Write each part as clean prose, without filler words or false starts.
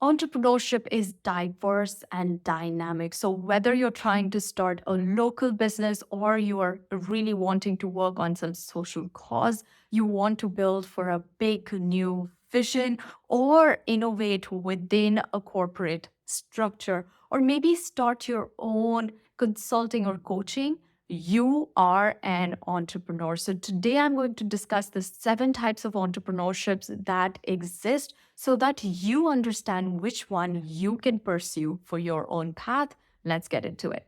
Entrepreneurship is diverse and dynamic. So, whether you're trying to start a local business or you are really wanting to work on some social cause, you want to build for a big new vision or innovate within a corporate structure, or maybe start your own consulting or coaching, you are an entrepreneur. So, today I'm going to discuss the 7 types of entrepreneurships that exist so that you understand which one you can pursue for your own path. Let's get into it.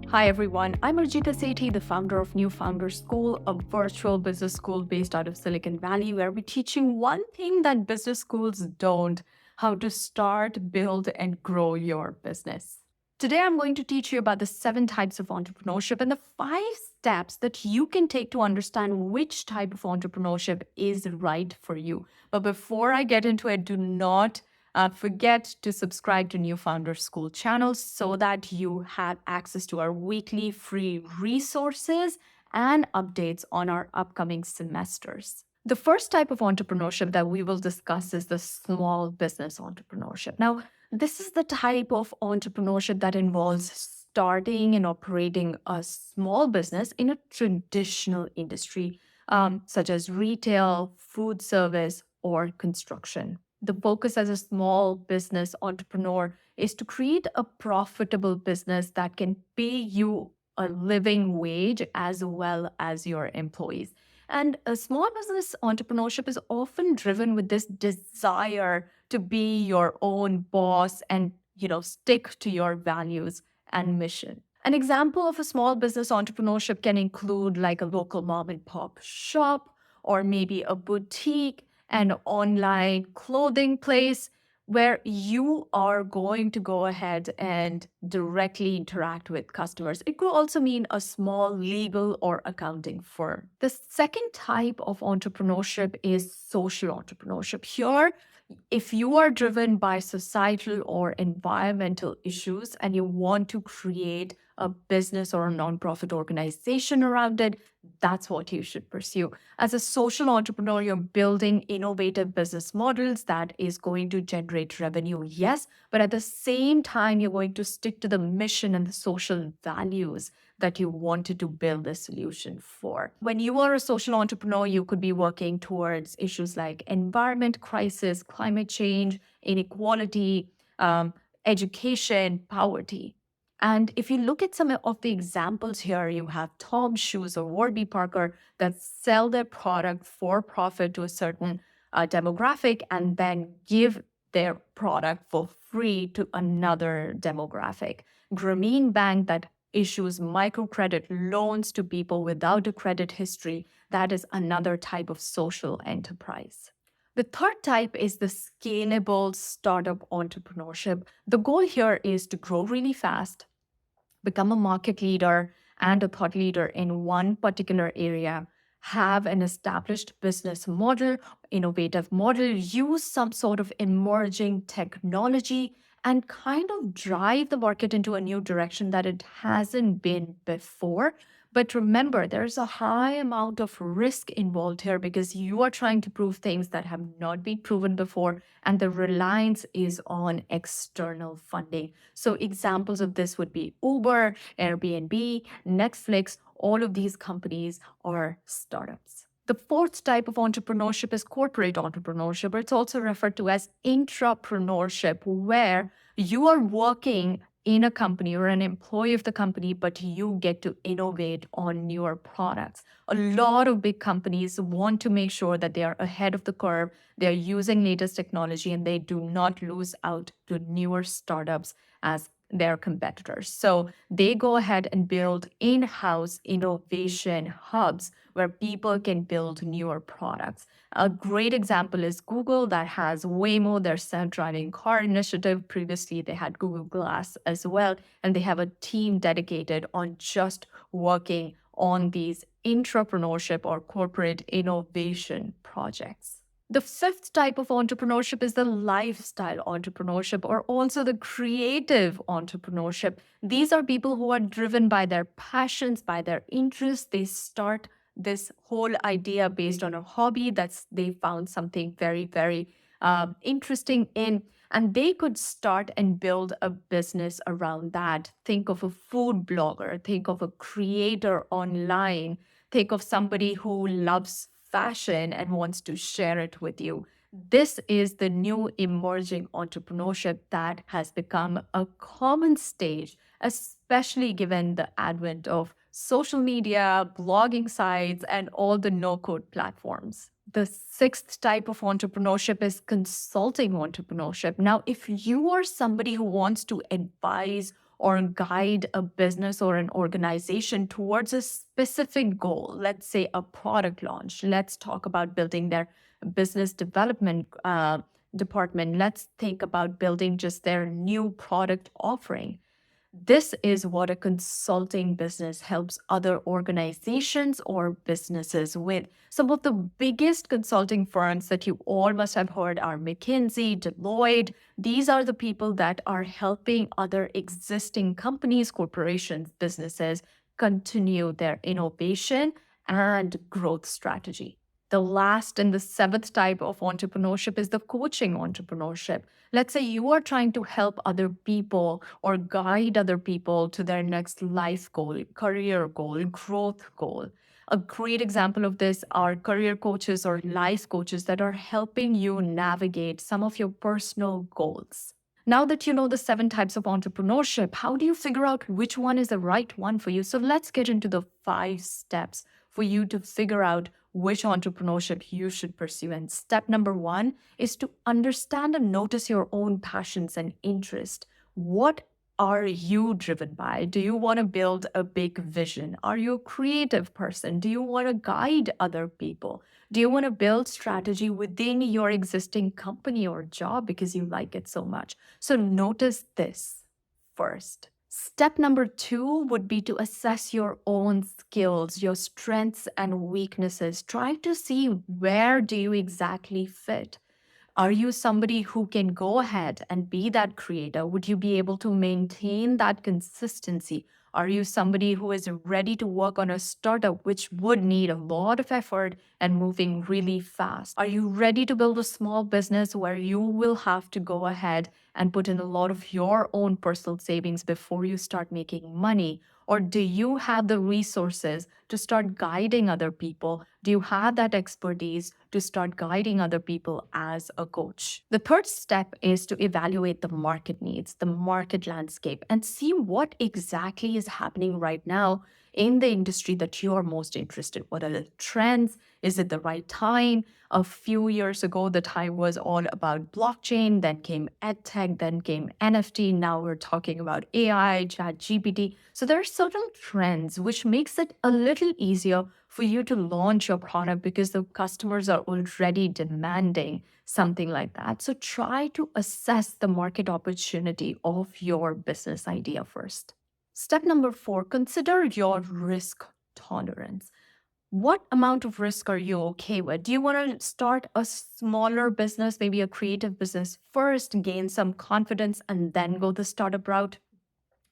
Hi, everyone. I'm Arjita Sethi, the founder of New Founder School, a virtual business school based out of Silicon Valley, where we're teaching one thing that business schools don't: how to start, build, and grow your business. Today, I'm going to teach you about the 7 types of entrepreneurship and the 5 steps that you can take to understand which type of entrepreneurship is right for you. But before I get into it, do not forget to subscribe to New Founder School channel so that you have access to our weekly free resources and updates on our upcoming semesters. The first type of entrepreneurship that we will discuss is the small business entrepreneurship. Now, this is the type of entrepreneurship that involves starting and operating a small business in a traditional industry, such as retail, food service, or construction. The focus as a small business entrepreneur is to create a profitable business that can pay you a living wage as well as your employees. And a small business entrepreneurship is often driven with this desire to be your own boss and, stick to your values and mission. An example of a small business entrepreneurship can include like a local mom and pop shop, or maybe a boutique, an online clothing place where you are going to go ahead and directly interact with customers. It could also mean a small legal or accounting firm. The second type of entrepreneurship is social entrepreneurship. Here, if you are driven by societal or environmental issues and you want to create a business or a nonprofit organization around it, that's what you should pursue. As a social entrepreneur, you're building innovative business models that is going to generate revenue, yes, but at the same time, you're going to stick to the mission and the social values that you wanted to build a solution for. When you are a social entrepreneur, you could be working towards issues like environment crisis, climate change, inequality, education, poverty. And if you look at some of the examples here, you have Tom's Shoes or Warby Parker that sell their product for profit to a certain demographic and then give their product for free to another demographic. Grameen Bank that issues microcredit loans to people without a credit history. That is another type of social enterprise. The third type is the scalable startup entrepreneurship. The goal here is to grow really fast, become a market leader and a thought leader in one particular area, have an established business model, innovative model, use some sort of emerging technology, and kind of drive the market into a new direction that it hasn't been before. But remember, there's a high amount of risk involved here because you are trying to prove things that have not been proven before, and the reliance is on external funding. So, examples of this would be Uber, Airbnb, Netflix. All of these companies are startups. The fourth type of entrepreneurship is corporate entrepreneurship, or it's also referred to as intrapreneurship, where you are working in a company or an employee of the company, but you get to innovate on newer products. A lot of big companies want to make sure that they are ahead of the curve, they're using latest technology, and they do not lose out to newer startups as their competitors. So they go ahead and build in-house innovation hubs where people can build newer products. A great example is Google that has Waymo, their self-driving car initiative. Previously, they had Google Glass as well, and they have a team dedicated on just working on these intrapreneurship or corporate innovation projects. The fifth type of entrepreneurship is the lifestyle entrepreneurship, or also the creative entrepreneurship. These are people who are driven by their passions, by their interests. They start this whole idea based on a hobby that's they found something very, very interesting in, and they could start and build a business around that. Think of a food blogger, think of a creator online, think of somebody who loves fashion and wants to share it with you. This is the new emerging entrepreneurship that has become a common stage, especially given the advent of social media, blogging sites, and all the no code platforms. The sixth type of entrepreneurship is consulting entrepreneurship. Now, if you are somebody who wants to advise or guide a business or an organization towards a specific goal, let's say a product launch, let's talk about building their business development department, let's think about building just their new product offering. This is what a consulting business helps other organizations or businesses with. Some of the biggest consulting firms that you all must have heard are McKinsey, Deloitte. These are the people that are helping other existing companies, corporations, businesses continue their innovation and growth strategy. The last and the seventh type of entrepreneurship is the coaching entrepreneurship. Let's say you are trying to help other people or guide other people to their next life goal, career goal, growth goal. A great example of this are career coaches or life coaches that are helping you navigate some of your personal goals. Now that you know the seven types of entrepreneurship, how do you figure out which one is the right one for you? So let's get into the 5 steps for you to figure out which entrepreneurship you should pursue. And step number 1 is to understand and notice your own passions and interests. What are you driven by? Do you want to build a big vision? Are you a creative person? Do you want to guide other people? Do you want to build strategy within your existing company or job because you like it so much? So notice this first. Step number 2 would be to assess your own skills, your strengths and weaknesses. Try to see where do you exactly fit. Are you somebody who can go ahead and be that creator? Would you be able to maintain that consistency? Are you somebody who is ready to work on a startup, which would need a lot of effort and moving really fast? Are you ready to build a small business where you will have to go ahead and put in a lot of your own personal savings before you start making money? Or do you have the resources to start guiding other people? Do you have that expertise to start guiding other people as a coach? The third step is to evaluate the market needs, the market landscape, and see what exactly is happening right now in the industry that you are most interested. What are the trends? Is it the right time? A few years ago, the time was all about blockchain, then came edtech, then came NFT. Now we're talking about AI, chat GPT. So there are certain trends which makes it a little easier for you to launch your product because the customers are already demanding something like that. So try to assess the market opportunity of your business idea first. Step number 4, consider your risk tolerance. What amount of risk are you okay with? Do you want to start a smaller business, maybe a creative business first, gain some confidence, and then go the startup route?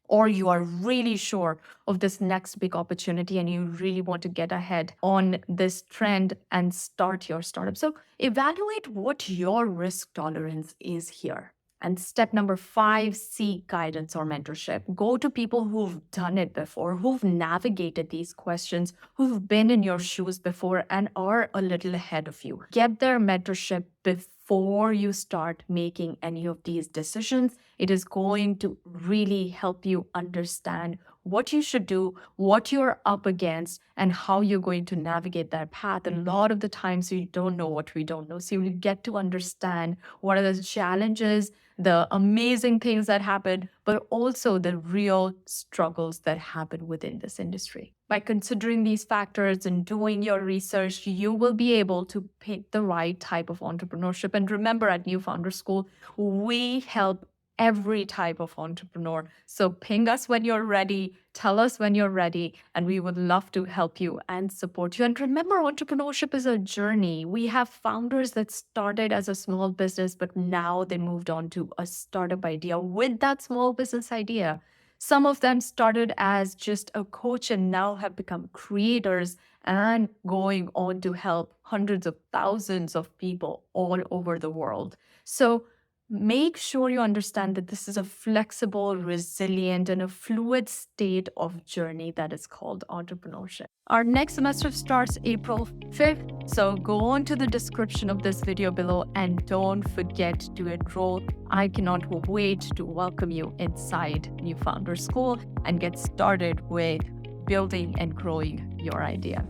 Or you are really sure of this next big opportunity and you really want to get ahead on this trend and start your startup. So evaluate what your risk tolerance is here. And step number 5, seek guidance or mentorship. Go to people who've done it before, who've navigated these questions, who've been in your shoes before and are a little ahead of you. Get their mentorship before you start making any of these decisions. It is going to really help you understand what you should do, what you're up against, and how you're going to navigate that path. And a lot of the times we don't know what we don't know. So you get to understand what are the challenges, the amazing things that happen, but also the real struggles that happen within this industry. By considering these factors and doing your research, you will be able to pick the right type of entrepreneurship. And remember, at New Founder School, we help every type of entrepreneur. So ping us when you're ready, tell us when you're ready, and we would love to help you and support you. And remember, entrepreneurship is a journey. We have founders that started as a small business, but now they moved on to a startup idea with that small business idea. Some of them started as just a coach and now have become creators and going on to help hundreds of thousands of people all over the world. So make sure you understand that this is a flexible, resilient, and a fluid state of journey that is called entrepreneurship. Our next semester starts April 5th. So go on to the description of this video below and don't forget to enroll. I cannot wait to welcome you inside New Founder School and get started with building and growing your idea.